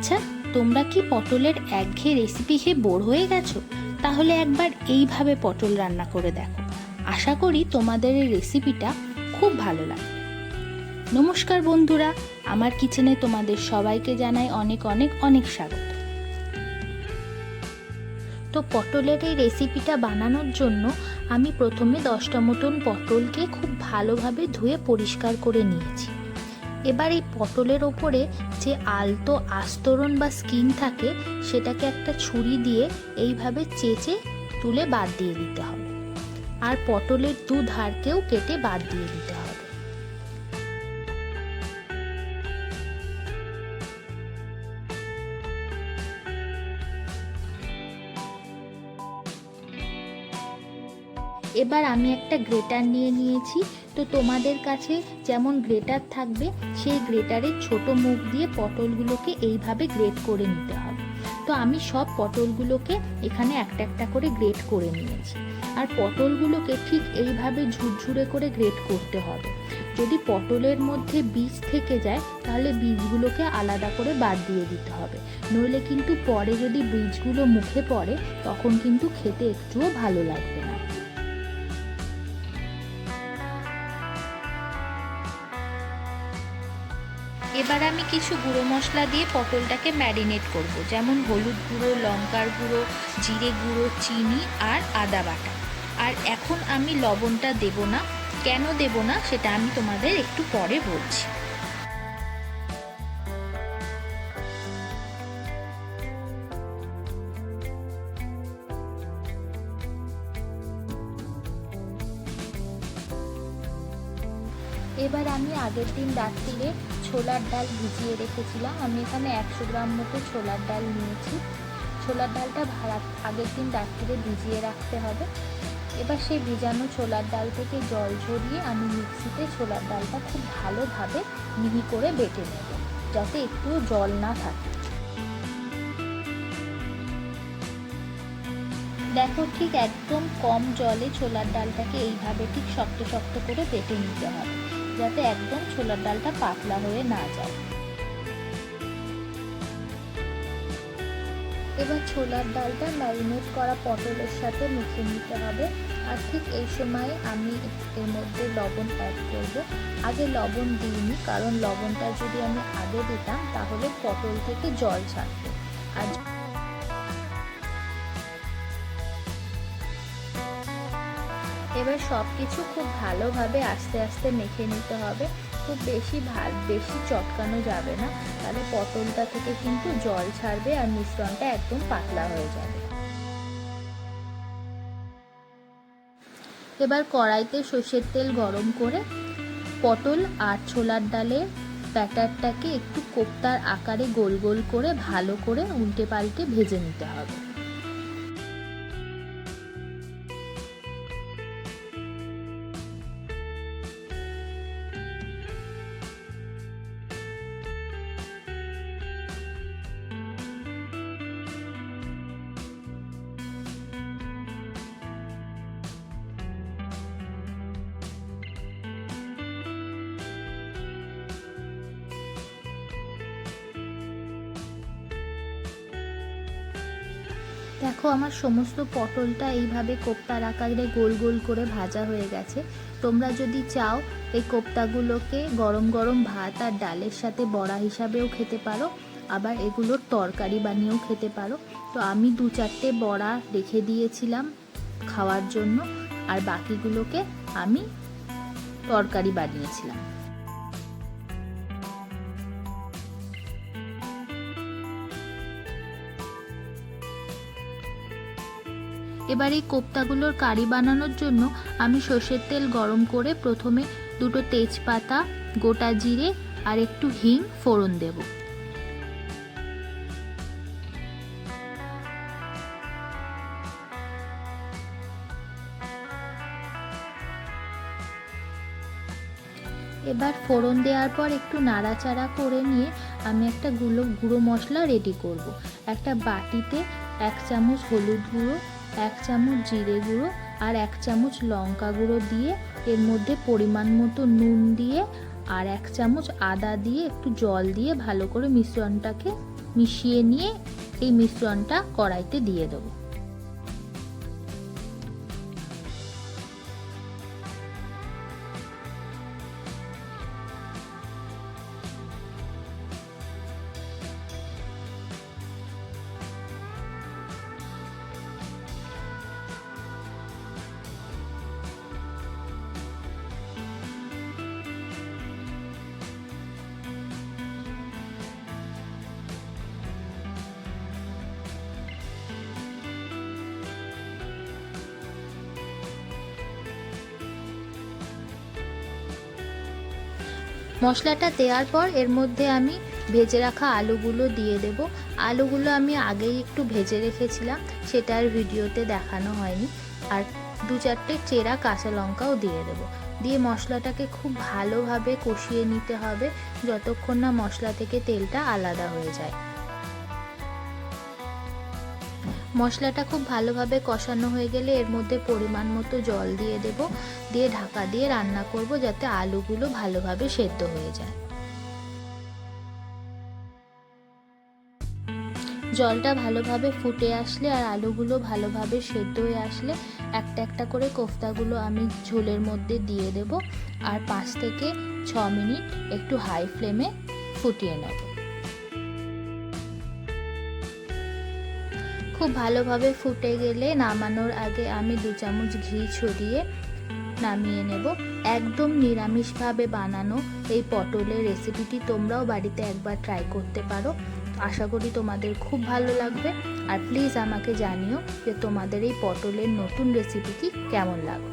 আচ্ছা, তোমরা কি পটলের একঘেয়ে রেসিপি খেয়ে বোর হয়ে গেছো? তাহলে একবার এইভাবে পটল রান্না করে দেখো। আশা করি তোমাদের এই রেসিপিটা খুব ভালো লাগবে। নমস্কার বন্ধুরা, আমার কিচেনে তোমাদের সবাইকে জানাই অনেক অনেক অনেক স্বাগত। তো পটলের এই রেসিপিটা বানানোর জন্য আমি প্রথমে 10টা মতন পটলকে খুব ভালোভাবে ধুয়ে পরিষ্কার করে নিয়েছি। এবার এই পটলের ওপরে যে আলতো আস্তরণ বা স্কিন থাকে সেটাকে একটা ছুরি দিয়ে এইভাবে চেঁচে তুলে বাদ দিয়ে দিতে হবে। আর পটলের দু ধারকেও কেটে বাদ দিয়ে দিতে হবে। এবার আমি একটা গ্রেটার নিয়ে নিয়েছি। তো তোমাদের কাছে যেমন গ্রেটার থাকবে সেই গ্রেটারের ছোট মুখ দিয়ে পটলগুলোকে এইভাবে গ্রেট করে নিতে হবে। তো আমি সব পটলগুলোকে এখানে একটা একটা করে গ্রেট করে নিয়েছি। আর পটলগুলোকে ঠিক এইভাবে ঝুরঝুরে করে গ্রেট করতে হবে। যদি পটলের মধ্যে বীজ থেকে যায় তাহলে বীজগুলোকে আলাদা করে বাদ দিয়ে দিতে হবে, নইলে কিন্তু পরে যদি বীজগুলো মুখে পড়ে তখন কিন্তু খেতে একটুও ভালো লাগবে না। এবার আমি কিছু গুঁড়ো মশলা দিয়ে পটলটাকে ম্যারিনেট করব, যেমন হলুদ গুঁড়ো, লঙ্কার গুঁড়ো, জিরে গুঁড়ো, চিনি আর আদা বাটা। আর এখন আমি লবণটা দেব না। কেন দেব না সেটা আমি তোমাদের একটু পরে বলছি। এবার আমি আগের দিন রাত্রিরে ছোলার ডাল ভিজিয়ে রেখেছিলাম। আমি এখানে 100 গ্রাম মতো ছোলার ডাল নিয়েছি। ছোলার ডালটা আগের দিন রাত্রিরে ভিজিয়ে রাখতে হবে। এবার সেই ভিজানো ছোলার ডাল থেকে জল ঝরিয়ে আমি মিক্সিতে ছোলার ডালটা খুব ভালোভাবে মিহি করে বেটে নেব, যাতে একটুও জল না থাকে। দেখো, ঠিক একদম কম জলে ছোলার ডালটাকে এইভাবে ঠিক শক্ত শক্ত করে বেটে নিতে হবে, যাতে একদম ছোলার ডালটা পাতলা হয়ে না যায়। এবার ছোলার ডালটা ম্যারিনেট করা পটলের সাথে মিশিয়ে নিতে হবে। আর ঠিক এই সময় আমি এর মধ্যে লবণ অ্যাড করব। আগে লবণ দিইনি, কারণ লবণটা যদি আমি আগে দিতাম তাহলে পটল থেকে জল ছাড়তো। আর এবার সব কিছু খুব ভালোভাবে আস্তে আস্তে মেখে নিতে হবে। খুব বেশি চটকানো যাবে না, তাহলে পটলটা থেকে কিন্তু জল ছাড়বে আর মিশ্রণটা একদম পাতলা হয়ে যাবে। এবার কড়াইতে সর্ষের তেল গরম করে পটল আর ছোলার ডালের ব্যাটারটাকে একটু কোপ্তার আকারে গোল গোল করে ভালো করে উল্টে পাল্টে ভেজে নিতে হবে। দেখো, আমার সমস্ত পটলটা এইভাবে কোপ্তার আকারে গোল গোল করে ভাজা হয়ে গেছে। তোমরা যদি চাও এই কোপ্তাগুলোকে গরম গরম ভাত আর ডালের সাথে বড়া হিসাবেও খেতে পারো, আবার এগুলোর তরকারি বানিয়েও খেতে পারো। তো আমি 2-4টে বড়া রেখে দিয়েছিলাম খাওয়ার জন্য, আর বাকিগুলোকে আমি তরকারি বানিয়েছিলাম। এবার এই কোপ্তাগুলোর কারি বানানোর জন্য আমি সর্ষের তেল গরম করে প্রথমে 2টো তেজপাতা, গোটা জিরে আর একটু হিং ফোড়ন দেব। এবার ফোড়ন দেওয়ার পর একটু নাড়াচাড়া করে নিয়ে আমি একটা গুঁড়ো মশলা রেডি করব। একটা বাটিতে 1 চামচ হলুদ গুঁড়ো, 1 চামচ জিরে গুঁড়ো আর 1 চামচ লঙ্কা গুঁড়ো দিয়ে এর মধ্যে পরিমাণ মতো নুন দিয়ে আর 1 চামচ আদা দিয়ে একটু জল দিয়ে ভালো করে মিশ্রণটাকে মিশিয়ে নিয়ে এই মিশ্রণটা কড়াইতে দিয়ে দেবো। মশলাটা দেওয়ার পর এর মধ্যে আমি ভেজে রাখা আলুগুলো দিয়ে দেব। আলুগুলো আমি আগেই একটু ভেজে রেখেছিলাম, সেটা আর ভিডিওতে দেখানো হয়নি। আর 2-4টে চেরা কাঁচা লঙ্কাও দিয়ে দেব। দিয়ে মশলাটাকে খুব ভালোভাবে কষিয়ে নিতে হবে যতক্ষণ না মশলা থেকে তেলটা আলাদা হয়ে যায়। মশলাটা খুব ভালোভাবে কষানো হয়ে গেলে এর মধ্যে পরিমাণ মতো জল দিয়ে দেব। দিয়ে ঢাকা দিয়ে রান্না করব যাতে আলুগুলো ভালোভাবে সেদ্ধ হয়ে যায়। জলটা ভালোভাবে ফুটে আসলে আর আলুগুলো ভালোভাবে সেদ্ধ হয়ে আসলে একটা একটা করে কোফতাগুলো আমি ঝোলের মধ্যে দিয়ে দেব। আর 5 থেকে 6 মিনিট একটু হাই ফ্লেমে ফুটিয়ে নেব। খুব ভালোভাবে ফুটে গেলে নামানোর আগে আমি 2 চামচ ঘি ছড়িয়ে নামিয়ে নেব। একদম নিরামিষভাবে বানানো এই পটলের রেসিপিটি তোমরাও বাড়িতে একবার ট্রাই করতে পারো। আশা করি তোমাদের খুব ভালো লাগবে। আর প্লিজ আমাকে জানিও যে তোমাদের এই পটলের নতুন রেসিপিটি কেমন লাগবে।